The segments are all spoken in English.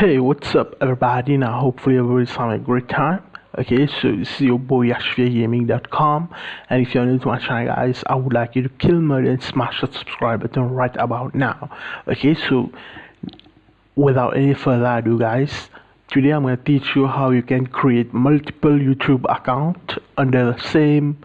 Hey, what's up, everybody? Now, hopefully, everybody's having a great time. Okay, so this is your boy YashviaGaming.com, and if you're new to my channel, guys, I would like you to kill murder and smash that subscribe button right about now. Okay, so without any further ado, guys, today I'm going to teach you how you can create multiple YouTube accounts under the same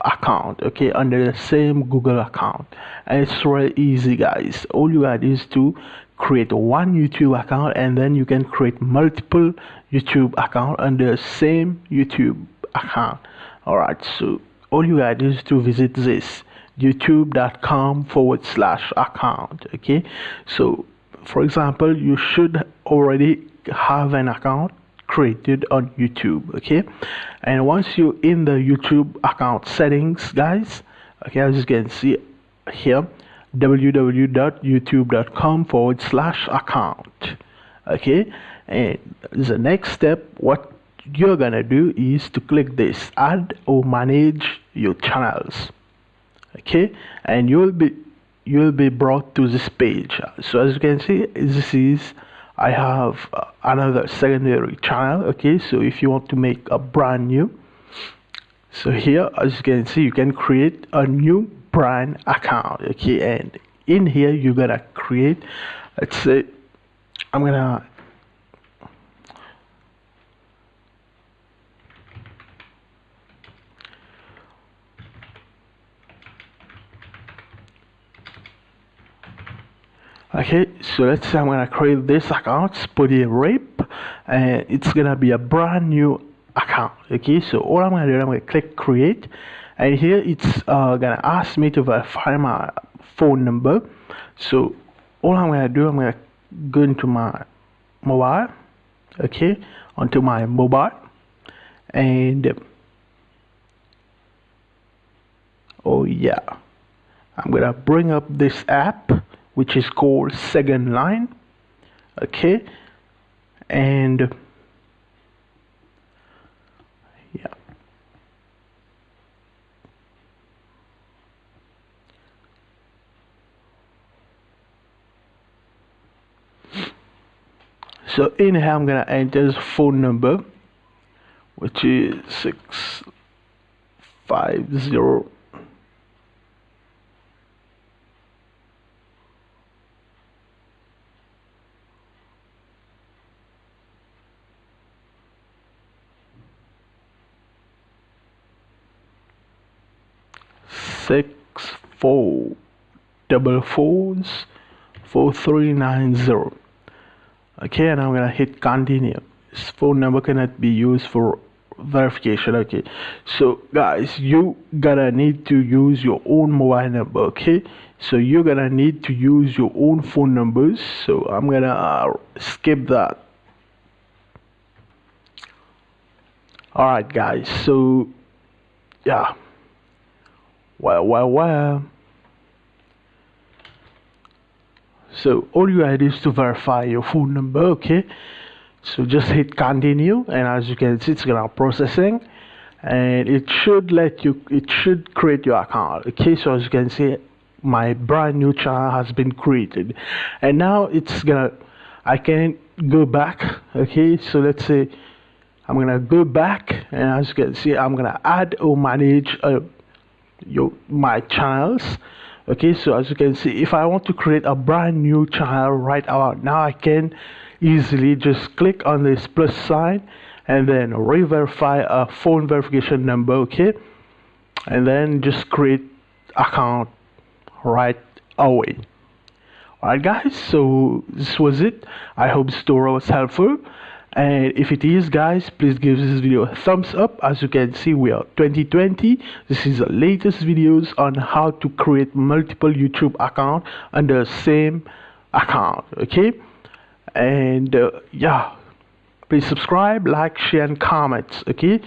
account, okay, under the same Google account. And it's really easy, guys. All you gotta do is to create one YouTube account, and then you can create multiple YouTube account under the same YouTube account. All right, so all you gotta do is to visit this youtube.com/account. Okay, so for example, you should already have an account created on YouTube. Okay, and once you're in the YouTube account settings, guys, okay, as you can see here, www.youtube.com/account. Okay, and the next step, what you're gonna do is to click this add or manage your channels. Okay, and you'll be brought to this page. So as you can see, this is I have another secondary channel. Okay, so if you want to make a brand new, so here, as you can see, you can create a new brand account. Okay, and in here you're gonna create, let's say I'm gonna okay, so let's say I'm gonna create this account, Spuddy Rape, and it's gonna be a brand new account. Okay, so all I'm gonna do, I'm gonna click create, and here it's gonna ask me to verify my phone number. So all I'm gonna do, I'm gonna go into my mobile, okay, onto my mobile, and oh yeah, I'm gonna bring up this app which is called Second Line. Okay, and yeah, so in here I'm gonna enter his phone number, which is 650 644444390. Okay, and I'm gonna hit continue. This phone number cannot be used for verification. Okay, so guys, you gonna need to use your own mobile number. Okay, so you're gonna need to use your own phone numbers, so I'm gonna skip that. All right, guys, so yeah, well, so all you gotta do is to verify your phone number. Okay, so just hit continue, and as you can see, it's gonna processing, and it should create your account. Okay, so as you can see, my brand new channel has been created, and now I can go back. Okay, so let's say I'm gonna go back, and as you can see, I'm gonna add or manage my channels. Okay, so as you can see, if I want to create a brand new channel right about now, I can easily just click on this plus sign and then re-verify a phone verification number. Okay, and then just create account right away. Alright, guys, so this was it. I hope this tutorial was helpful, and if it is, guys, please give this video a thumbs up. As you can see, we are 2020. This is the latest videos on how to create multiple YouTube account under the same account. Okay, and yeah, please subscribe, like, share, and comment. Okay,